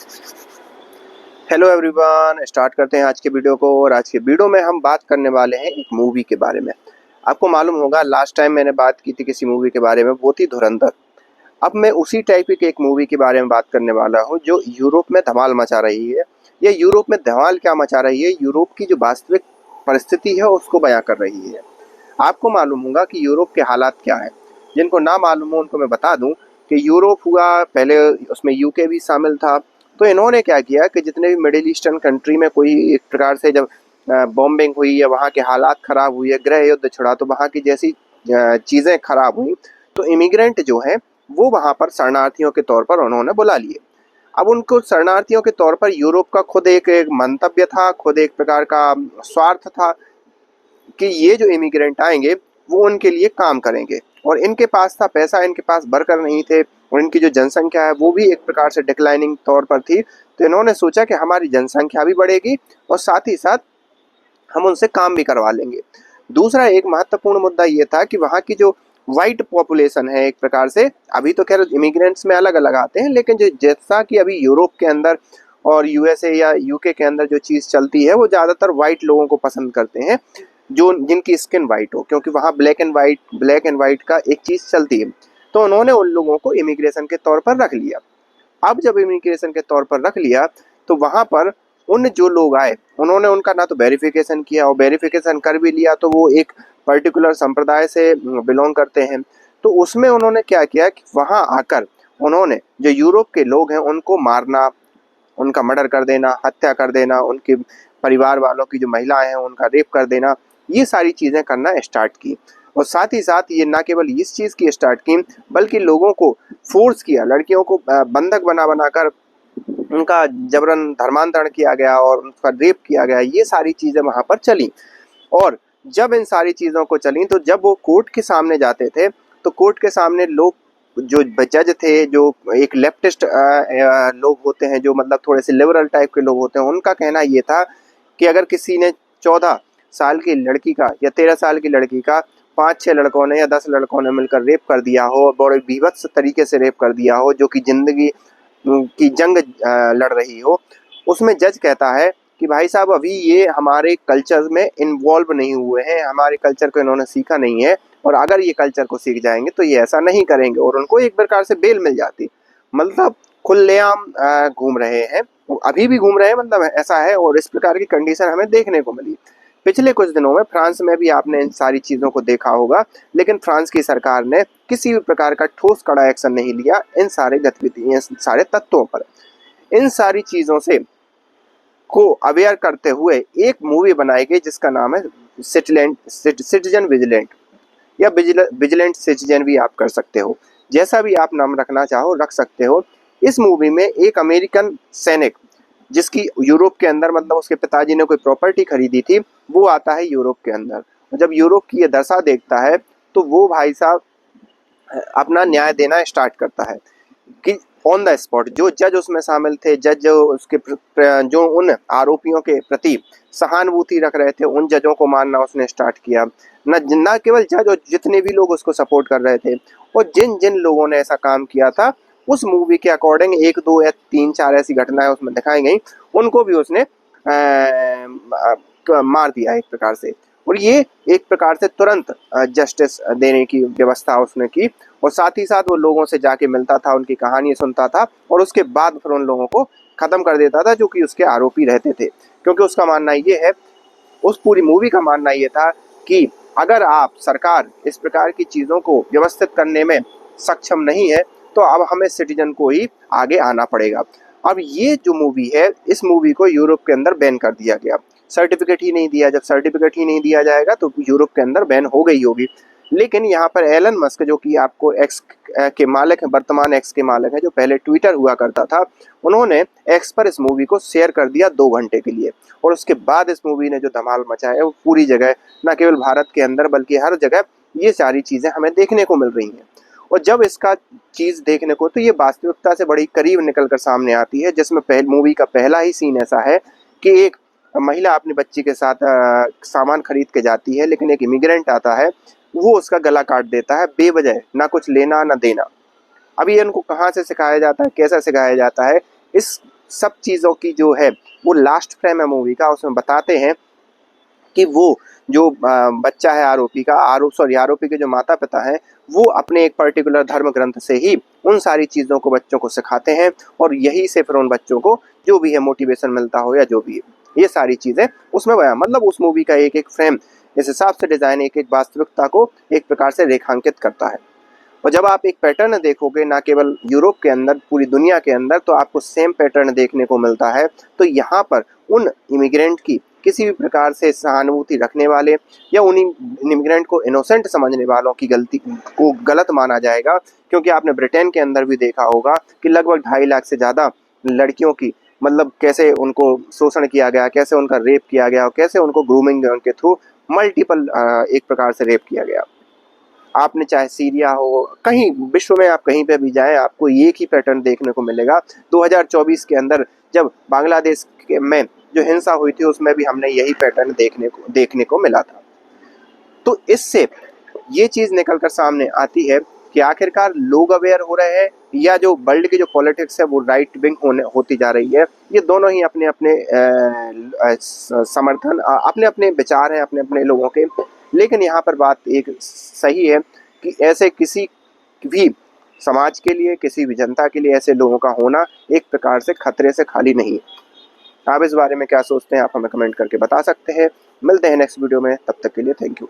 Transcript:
Hello everyone, start करते हैं आज के वीडियो को। और आज के वीडियो में हम बात करने वाले हैं एक मूवी के बारे में। आपको मालूम होगा लास्ट टाइम मैंने बात की थी किसी मूवी के बारे में, वो थी धुरंधर। अब मैं उसी टाइप की एक मूवी के बारे में बात करने वाला हूँ जो यूरोप में धमाल मचा रही है। ये यूरोप में धमाल क्या मचा रही है, यूरोप की जो वास्तविक परिस्थिति है उसको बयां कर रही है। आपको मालूम होगा कि यूरोप के हालात क्या है। जिनको ना मालूम हो उनको मैं बता दूं कि यूरोप हुआ, पहले उसमें यूके भी शामिल था। तो इन्होंने क्या किया कि जितने भी मिडिल ईस्टर्न कंट्री में कोई एक प्रकार से जब बॉम्बिंग हुई या वहाँ के हालात खराब हुई है, गृह युद्ध छिड़ा, तो वहाँ की जैसी चीज़ें खराब हुई, तो इमिग्रेंट जो हैं वो वहाँ पर शरणार्थियों के तौर पर उन्होंने बुला लिए। अब उनको शरणार्थियों के तौर पर यूरोप का खुद एक मंतव्य था, खुद एक प्रकार का स्वार्थ था कि ये जो इमिग्रेंट आएंगे वो उनके लिए काम करेंगे। और इनके पास था पैसा, इनके पास वर्कर नहीं थे, और इनकी जो जनसंख्या है वो भी एक प्रकार से डिक्लाइनिंग तौर पर थी। तो इन्होंने सोचा कि हमारी जनसंख्या भी बढ़ेगी और साथ ही साथ हम उनसे काम भी करवा लेंगे। दूसरा एक महत्वपूर्ण मुद्दा ये था कि वहाँ की जो वाइट पॉपुलेशन है, एक प्रकार से अभी तो खैर इमिग्रेंट्स में अलग अलग आते हैं, लेकिन जो जैसा कि अभी यूरोप के अंदर और यूएसए या यूके के अंदर जो चीज़ चलती है वो ज़्यादातर वाइट लोगों को पसंद करते हैं, जो जिनकी स्किन वाइट हो, क्योंकि वहाँ ब्लैक एंड वाइट का एक चीज़ चलती है। तो उन्होंने उन लोगों को इमिग्रेशन के तौर पर रख लिया। अब जब इमिग्रेशन के तौर पर रख लिया तो वहाँ पर उन जो लोग आए उन्होंने उनका ना तो वेरिफिकेशन किया, और वेरिफिकेशन कर भी लिया तो वो एक पर्टिकुलर संप्रदाय से बिलोंग करते हैं। तो उसमें उन्होंने क्या किया कि वहाँ आकर उन्होंने जो यूरोप के लोग हैं उनको मारना, उनका मर्डर कर देना, हत्या कर देना, उनके परिवार वालों की जो महिलाएं हैं उनका रेप कर देना, ये सारी चीज़ें करना स्टार्ट की। और साथ ही साथ ये ना केवल इस चीज़ की स्टार्ट की, बल्कि लोगों को फोर्स किया, लड़कियों को बंधक बना बनाकर उनका जबरन धर्मांतरण किया गया और उनका रेप किया गया। ये सारी चीज़ें वहाँ पर चली। और जब इन सारी चीज़ों को चली तो जब वो कोर्ट के सामने जाते थे तो कोर्ट के सामने लोग, जो जज थे, जो एक लेफ्टिस्ट लोग होते हैं, जो मतलब थोड़े से लिबरल टाइप के लोग होते हैं, उनका कहना ये था कि अगर किसी ने 14 साल की लड़की का या 13 साल की लड़की का 5-6 लड़कों ने या 10 लड़कों ने मिलकर रेप कर दिया हो, बड़े बीभत्स तरीके से रेप कर दिया हो, जो कि जिंदगी की जंग लड़ रही हो, उसमें जज कहता है कि भाई साहब अभी ये हमारे कल्चर में इन्वॉल्व नहीं हुए हैं, हमारे कल्चर को इन्होंने सीखा नहीं है, और अगर ये कल्चर को सीख जाएंगे तो ये ऐसा नहीं करेंगे, और उनको एक प्रकार से बेल मिल जाती। मतलब खुलेआम घूम रहे हैं, अभी भी घूम रहे हैं, मतलब ऐसा है। और इस प्रकार की कंडीशन हमें देखने को मिली पिछले कुछ दिनों में। फ्रांस में भी आपने इन सारी चीज़ों को देखा होगा, लेकिन फ्रांस की सरकार ने किसी भी प्रकार का ठोस कड़ा एक्शन नहीं लिया इन सारे गतिविधि, इन सारे तत्वों पर। इन सारी चीज़ों से को अवेयर करते हुए एक मूवी बनाई गई जिसका नाम है सिटीजन विजिलेंट, या विजिलेंट सिटीजन भी आप कर सकते हो, जैसा भी आप नाम रखना चाहो रख सकते हो। इस मूवी में एक अमेरिकन सैनिक, जिसकी यूरोप के अंदर मतलब उसके पिताजी ने कोई प्रॉपर्टी खरीदी थी, वो आता है यूरोप के अंदर। जब यूरोप की ये दशा देखता है तो वो भाई साहब अपना न्याय देना स्टार्ट करता है कि ऑन द स्पॉट जो जज उसमें शामिल थे, जज जो उसके जो उन आरोपियों के प्रति सहानुभूति रख रहे थे, उन जजों को मारना उसने स्टार्ट किया। न केवल जज, और जितने भी लोग उसको सपोर्ट कर रहे थे, और जिन जिन लोगों ने ऐसा काम किया था, उस मूवी के अकॉर्डिंग 1, 2 या 3, 4 ऐसी घटनाएं उसमें दिखाई गई, उनको भी उसने मार दिया एक प्रकार से। और ये एक प्रकार से तुरंत जस्टिस देने की व्यवस्था उसने की, और साथ ही साथ वो लोगों से जाके मिलता था, उनकी कहानी सुनता था, और उसके बाद फिर उन लोगों को खत्म कर देता था जो कि उसके आरोपी रहते थे। क्योंकि उसका मानना ये है, उस पूरी मूवी का मानना ये था कि अगर आप सरकार इस प्रकार की चीज़ों को व्यवस्थित करने में सक्षम नहीं है तो अब हमें सिटीजन को ही आगे आना पड़ेगा। अब ये जो मूवी है, इस मूवी को यूरोप के अंदर बैन कर दिया गया, सर्टिफिकेट ही नहीं दिया। जब सर्टिफिकेट ही नहीं दिया जाएगा तो यूरोप के अंदर बैन हो गई होगी। लेकिन यहाँ पर एलन मस्क, जो कि आपको एक्स के मालिक हैं, वर्तमान एक्स के मालिक हैं, जो पहले ट्विटर हुआ करता था, उन्होंने एक्स पर इस मूवी को शेयर कर दिया 2 घंटे के लिए। और उसके बाद इस मूवी ने जो धमाल मचाया है वो पूरी जगह, न केवल भारत के अंदर बल्कि हर जगह ये सारी चीज़ें हमें देखने को मिल रही हैं। और जब इसका चीज़ देखने को, तो ये वास्तविकता से बड़ी करीब निकल कर सामने आती है, जिसमें मूवी का पहला ही सीन ऐसा है कि एक महिला अपने बच्ची के साथ सामान खरीद के जाती है, लेकिन एक इमिग्रेंट आता है, वो उसका गला काट देता है बेवजह, ना कुछ लेना ना देना। अब ये इनको कहाँ से सिखाया जाता है, कैसा सिखाया जाता है, इस सब चीज़ों की जो है वो लास्ट फ्रेम है मूवी का, उसमें बताते हैं कि वो जो बच्चा है आरोपी का, आरोपी के जो माता पिता हैं वो अपने एक पर्टिकुलर धर्म ग्रंथ से ही उन सारी चीज़ों को बच्चों को सिखाते हैं, और यही से फिर उन बच्चों को जो भी है मोटिवेशन मिलता हो या जो भी है, ये सारी चीज़ें उसमें बयां, मतलब उस मूवी का एक एक फ्रेम इस हिसाब से डिज़ाइन एक एक वास्तविकता को एक प्रकार से रेखांकित करता है। और जब आप एक पैटर्न देखोगे ना केवल यूरोप के अंदर, पूरी दुनिया के अंदर, तो आपको सेम पैटर्न देखने को मिलता है। तो यहाँ पर उन इमिग्रेंट की किसी भी प्रकार से सहानुभूति रखने वाले या उन इमिग्रेंट को इनोसेंट समझने वालों की गलती को गलत माना जाएगा, क्योंकि आपने ब्रिटेन के अंदर भी देखा होगा कि लगभग 2.5 लाख से ज़्यादा लड़कियों की, मतलब कैसे उनको शोषण किया गया, कैसे उनका रेप किया गया और कैसे उनको ग्रूमिंग के थ्रू मल्टीपल एक प्रकार से रेप किया गया। आपने चाहे सीरिया हो, कहीं विश्व में आप कहीं पे भी जाएं, आपको एक ही पैटर्न देखने को मिलेगा। 2024 के अंदर जब बांग्लादेश में जो हिंसा हुई थी उसमें भी हमने यही पैटर्न देखने को मिला था। तो इससे ये चीज़ निकल कर सामने आती है कि आखिरकार लोग अवेयर हो रहे हैं या जो वर्ल्ड की जो पॉलिटिक्स है वो राइट विंग होती जा रही है। ये दोनों ही अपने अपने समर्थन, अपने अपने विचार हैं अपने अपने लोगों के। लेकिन यहाँ पर बात एक सही है कि ऐसे किसी भी समाज के लिए, किसी भी जनता के लिए ऐसे लोगों का होना एक प्रकार से खतरे से खाली नहीं है। आप इस बारे में क्या सोचते हैं, आप हमें कमेंट करके बता सकते हैं। मिलते हैं नेक्स्ट वीडियो में, तब तक के लिए थैंक यू।